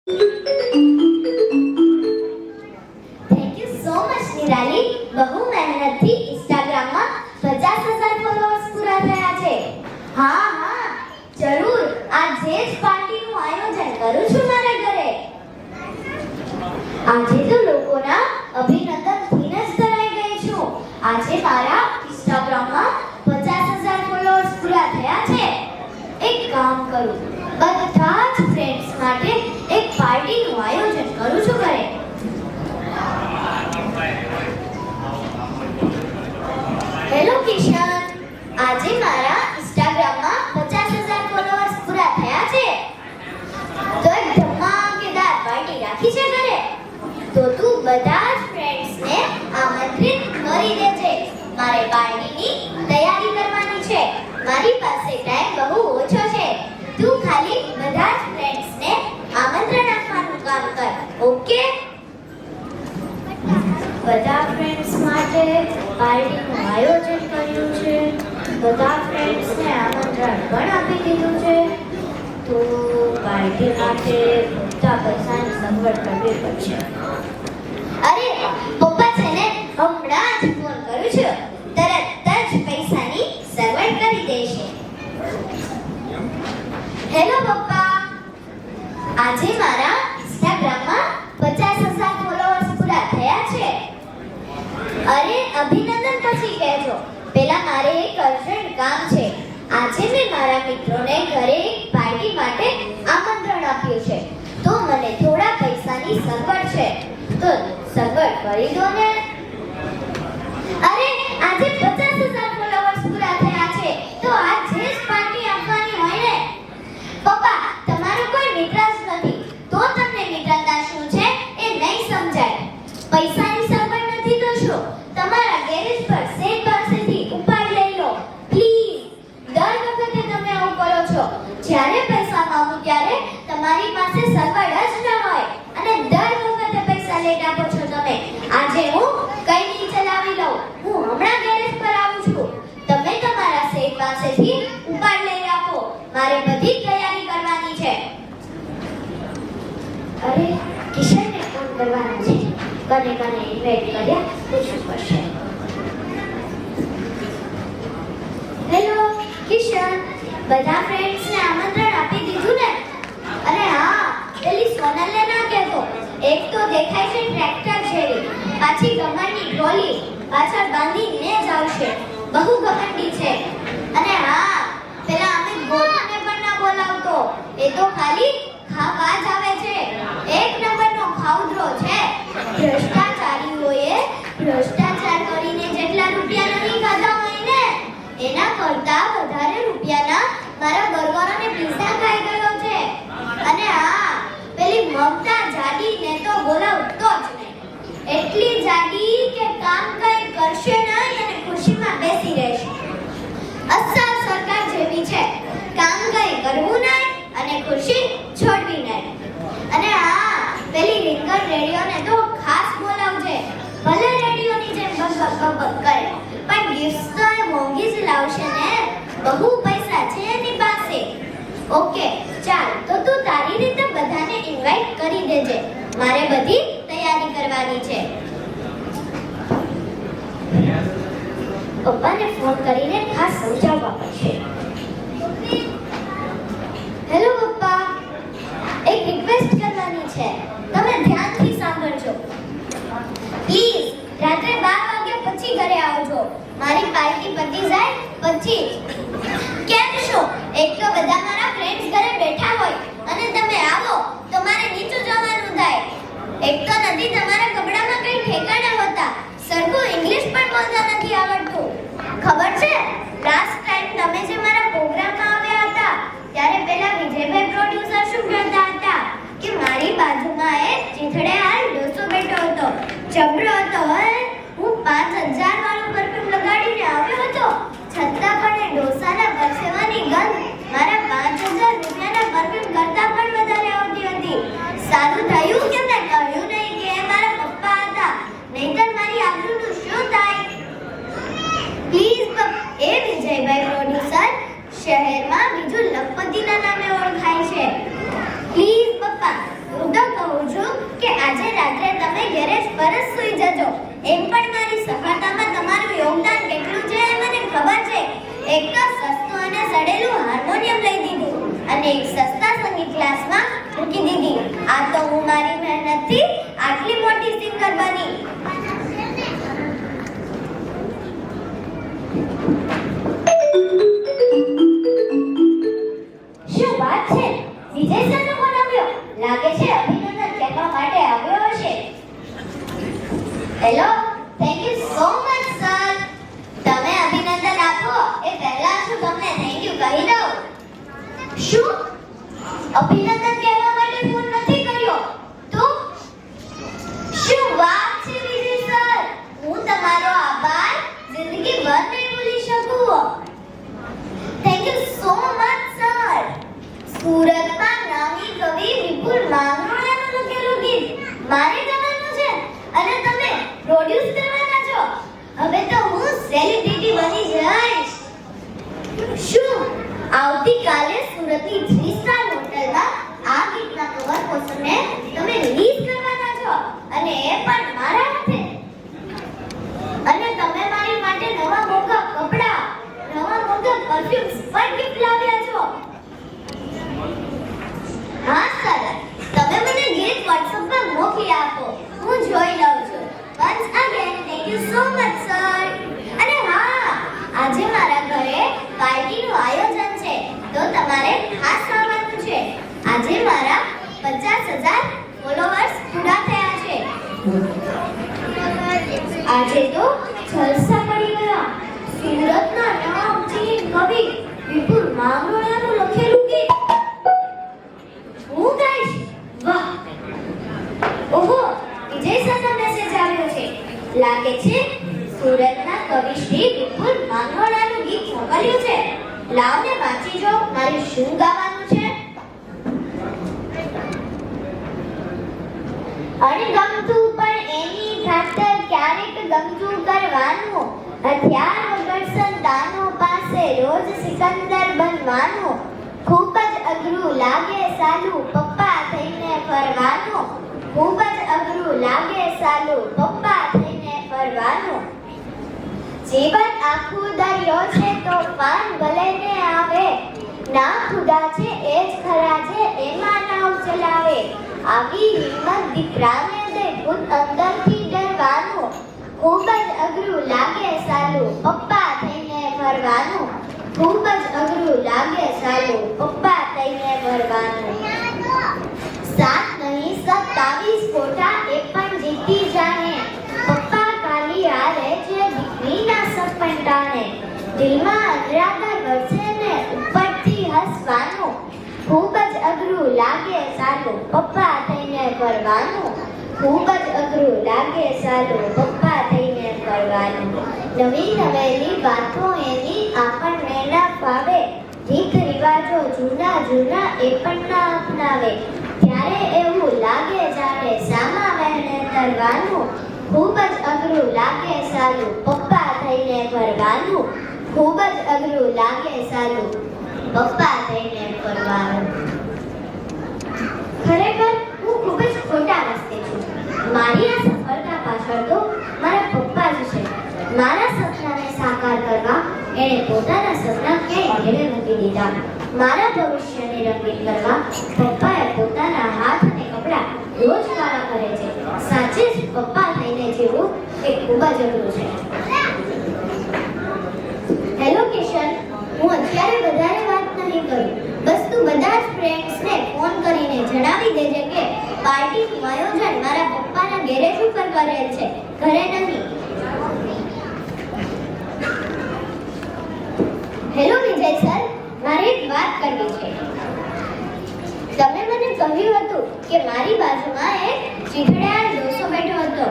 Thank you so much Nirali. બહુ મહેનતથી ઇન્સ્ટાગ્રામમાં 50,000 ફોલોઅર્સ પૂરા થયા છે. હા જરૂર. આજે જ પાર્ટીનું આયોજન કરું છું મારા ઘરે. આજે તો લોકોના અભિનંદનથી જ ધરાઈ ગઈ છું. આજે મારા ઇન્સ્ટાગ્રામમાં 50,000 ફોલોઅર્સ પૂરા થયા છે. એક કામ કરું, બધા જ ફ્રેન્ડ્સ માટે એક પાર્ટીનું આયોજન કરું છું ઘરે. હેલો કિશન, આજે મારા ઇન્સ્ટાગ્રામમાં 50,000 ફોલોઅર્સ પૂરા થયા છે. તો એક ધમાકેદાર પાર્ટી રાખી છે ઘરે. તો તું બધા જ ફ્રેન્ડ્સને આમંત્રિત કરી દેજે. મારે પાર્ટીની તૈયારી કરવાની છે. મારી પાસે ટાઈમ બહુ ઓછો છે. તું ખાલી બધા જ ફ્રેન્ડ્સને આમંત્રણ આપવાનું કામ કર. ઓકે? બધા ફ્રેન્ડ્સ માટે પાર્ટીનું આયોજન કર્યું છે. બધા ફ્રેન્ડ્સને આમંત્રણ પણ આપી દીધું છે. તો પાર્ટી માટે પૂરતા પૈસાની સગવડ કરવી પડશે. અરે પપ્પા છે ને, હમણાં જ ફોન કરું છું. તરત જ પૈસાની સગવડ કરી દેશે. હેલો પપ્પા, આજે મારા ઇન્સ્ટાગ્રામમાં 50,000 ફોલોઅર્સ પૂરા થયા છે. અરે અભિનંદન પછી કહેજો. પહેલા મારે એક અર્જન્ટ કામ છે. આજે મેં મારા મિત્રોને ઘરે એક પાર્ટી માટે આમંત્રણ આપ્યું છે. તો મને થોડા પૈસાની સગવડ છે. તો સગવડ કરી દો ને. અરે આજે 50,000 ફોલોઅર્સ પૂરા થયા છે. તો આજે જ પાર્ટી આપવાની હોય ને. પપ્પા, તમારો કોઈ મિત્ર જ નથી. તો તમને મિત્રતા શું છે એ નહીં સમજાય. પૈસાની સગવડ નથી તો શું, તમારા ગેરેજ પર સેટ પાસેથી ઉપાડ લઈ લો પ્લીઝ. દર વખતે તમે આવું કરો છો. જ્યારે પૈસા માંગું ત્યારે તમારી પાસે સગવડ જ ન હોય અને દર વખતે પૈસા લેટ આપો છો તમે. આજે હું કઈ નહીં ચલાવી લઉં. હું હમણાં ગેરેજ પર આવું છું. તમે તમારા સેટ પાસેથી ઉપાડ લઈ રાખો. મારે બધી તૈયારી કરવાની છે. અરે કિશનને ફોન કરવાનો છે. કને ઇન્વાઇટ કર્યા પૂછવું પડશે. હેલો કિશન, બધા ફ્રેન્ડ્સને આમંત્રણ આપી દીધું ને? અરે હા, પેલી સોનલને ના કહેતો. એક તો દેખાય છે ટ્રેક્ટર જેવી, પાછી ગમણની ટ્રોલી પાછળ બાંધીને જ આવશે. બહુ ગમંડી છે. અને હા, પેલા અમે ગોતાને પણ ના બોલાવતો. એ તો ખાલી ખાવા જ આવે છે. એક નંબરનો ખાઉધરો છે. ભ્રષ્ટાચારીઓએ ભ્રષ્ટાચાર કરીને જેટલા રૂપિયા નહીં ખાધા હોય ને, એના કરતા વધારે રૂપિયાના મારા બર્ગર અને પિઝા ખાઈ ગયો છે. અને હા, પેલી મમતા જાડીને તો બોલાવતો જ નહીં. એટલી જાડી કે કામ કઈ કરશે નહીં અને ખુશીમાં બેસી રહેશે. અસલ સરકાર જેવી છે. કામ કઈ કરવું નહીં અને ખુશી છોડવી નહીં. અને હા, પેલી રિંગર રેડિયોને તો ખાસ બોલાવજે. ભલે રેડિયોની જેમ બક કરે, પણ ગિફ્ટ્સ તો એ મોંઘી જ લાવશે ને. બહુ પૈસા છે એની પાસે. ઓકે ચાલ, તો તું તારી રીતે બધાને ઇન્વાઇટ કરી દેજે. મારે બધી તૈયારી કરવાની છે. પપ્પાને ફોન કરીને ખાસ સમજાવવા પડશે. હેલો પપ્પા, એક રિક્વેસ્ટ કરવાની છે. તમે ધ્યાનથી સાંભળજો પ્લીઝ. રાત્રે 12 વાગ્યા પછી ઘરે આવજો. મારી પાર્ટી પતી જાય પછી. કેમ છો? એક તો બધા મારા ફ્રેન્ડ્સ ઘરે બેઠા હોય અને તમે આવો તો મારે નીચું જવાનું થાય. એક તો નથી તમારા કપડામાં કઈ ઠેકાણા હોતા. સરખું ઇંગ્લિશ પણ બોલતા નથી આવડતું. ખબર છે, લાસ્ટ ટાઈમ તમે જે મારા પ્રોગ્રામમાં આવ્યા હતા ત્યારે પેલા વિજયભાઈ પ્રોડ્યુસર શું કહેતા હતા કે મારી બાજુમાં એક ચીથડેહાલ ડોસો બેઠો હતો. જબરો હતો. હું 5,000 વાળું પરફ્યુમ લગાડીને આવ્યો હતો, છતાં પણ એ ડોસાના પરસેવાની ગંધ મારા 5,000 રૂપિયાના પરફ્યુમ કરતાં પણ વધારે આવતી હતી. સારું થયું કે મેં કહ્યું નહીં કે એ મારા પપ્પા હતા, નહીંતર મારી આબરૂનું શું થાય. પ્લીઝ એ વિજયભાઈ પ્રોડ્યુસર, શહેર પરત સૂઈ જજો. એમ પણ મારી સફળતામાં તમારું યોગદાન કેટલું છે એ મને ખબર છે. એક તો સસ્તું અને સડેલું હાર્મોનિયમ લઈ દીધું અને એક સસ્તા સંગીત ક્લાસમાં મૂકી દીધી. આ તો હું મારી મહેનતથી આટલી મોટી સિંગર બની. શું વાત છે? વિજય સરનો ફોન આવ્યો. લાગે છે અભિનંદન કહેવા માટે આવ્યો હશે. Hello, thank you so much sir. તમે અભિનંદન આપો એ પહેલા શું તમને થેન્ક યુ કહી દઉં? શું અભિનંદન કહેવા માટે ફોન નથી કર્યો? તો શું વાત છે વિજય સર? હું તમારો આભાર જિંદગીભર નહીં ભૂલી શકું. Thank you so much sir. સુરતમાં નામી કવિ વિપુલ માંગરોળાનું લખેલું ગીત મારે ગાવાનું છે અને તમે પ્રોડ્યુસ કરવાના છો. હવે તો હું સેલિબ્રિટી બની જઈશ. શું આવતીકાલે સુરતની 3 સ્ટાર હોટલમાં આ ગીતના કવર પોસ્ટરને તમે રિલીઝ કરવાના છો અને એ પણ મારા હાથે? અને તમે મારી માટે નવા મોંઘા કપડાં, નવા મોંઘા પરફ્યુમ્સ પણ ગિફ્ટ લાવ્યા છો. હા સર, તમે મને ગીત WhatsApp પર મોકલી આપો. હું જોઈ લઉં છું. Once again, thank you so much sir. અને હા, આજે મારા ઘરે પાર્ટીનું આયોજન છે તો તમારે ખાસ આવવાનું છે. આજે મારા 50,000 ફોલોઅર્સ પૂરા થયા છે. આજે તો જલસા પડી ગયા. સુરતના નામચીન કવિ વિપુલ માંગરોળાનું લખેલું ગીત હું ગાઈશ. વાહ! ઓહો, વિજય સરનો મેસેજ આવ્યો છે. લાગે છે સુરતના કવિ શ્રી વિપુલ માંગરોળાનું ગીત મોકલ્યું છે. લાવને વાંચી જો મારે શું ગાવાનું છે. અણગમતું પણ એની ખાતર ક્યારેક ગમતું કરવાનું. હથિયાર વગર સંતાનો પાસે રોજ સિકંદર બનવાનું. ખૂબ જ અઘરું લાગે સાલું પપ્પા થઈને ફરવાનું. ખૂબ જ અઘરું લાગે સાલું પપ્પા થઈને ફરવાનું. જીવન આખું દરિયો છે તોફાન ભલે ને આવે. ના ખુદા છે એ જ ખરા છે એમાં નાવ ચલાવે. આવી હિંમત દીકરાને દે ખુદ અંદરથી ડરવાનું. ખૂબ જ અઘરું લાગે સાલું પપ્પા થઈને ફરવાનું. ખૂબ જ અઘરું લાગે સાલું પપ્પા થઈને ફરવાનું. 7 નહીં 27 ફોટા એ પણ જીતી જાણે. પપ્પા કાલી હારે છે દીકરીના સપંટાને. દિલમાં અધરાતા વરસે ને ઉપરથી હસવાનું. ખૂબ જ અઘરું લાગે સાલું પપ્પા થઈને ફરવાનું. ખૂબ જ અઘરું લાગે સાલું પપ્પા થઈને ફરવાનું. નવી નવેલી વાતો એની આપણને ના ફાવે. રીત રિવાજો જૂના જૂના એ પણ ના અપનાવે. ત્યારે એવું લાગે જાણે સામા મહેને તરવાનું. ખૂબ જ અઘરું લાગે સાલું પપ્પા થઈને ફરવાનું. ખૂબ જ અઘરું લાગે સાલું પપ્પા થઈને ફરવાનું. ખરેખર હું ખૂબ જ ખોટા રસ્તે છું. મારી આ સફળતા પાછળ તો મારા પપ્પા જ છે. મારા સપનાને સાકાર કરવા એણે પોતાના સપના ક્યાંય ઘેરે મૂકી દીધા. મારા ભવિષ્યને રંગીન કરવા પપ્પાએ પોતાના હાથ અને કપડાં રોજ કાળા કરે છે. સાચે જ પપ્પા થઈને જીવવું એ ખૂબ જ અઘરું છે. હેલો કિશન, હું અત્યારે વધારે વાત નહીં કરું. બસ તું બધા જ ફ્રેન્ડ્સને ફોન કરીને જણાવી દેજે કે પાર્ટીનું આયોજન મારા પપ્પાના ગેરેજ ઉપર કરેલ છે, ઘરે નહીં. હેલો વિજય સર, મારે એક વાત કરવી છે. તમે મને કહ્યું હતું કે મારી બાજુમાં એક ચીથડાળ ડોસો બેઠો હતો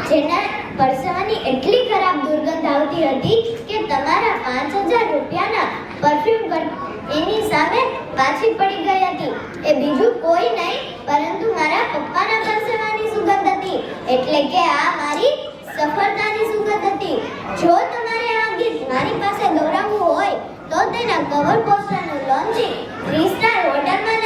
જેના પરસેવાની એટલી ખરાબ દુર્ગંધ આવતી હતી કે તમારા 5,000 રૂપિયાના પરફ્યુમ એની સામે પાછી પડી ગઈ હતી. એ બીજું કોઈ નહીં પરંતુ મારા પપ્પાના પરસેવાની સુગંધ હતી. એટલે કે આ મારી સફળતાની સુગંધ હતી. જો તમારે આ ગીત મારી પાસે દોરાવવું હોય તો તેના કવર પોસ્ટરનું લોન્ચિંગ 3 સ્ટાર હોટલમાં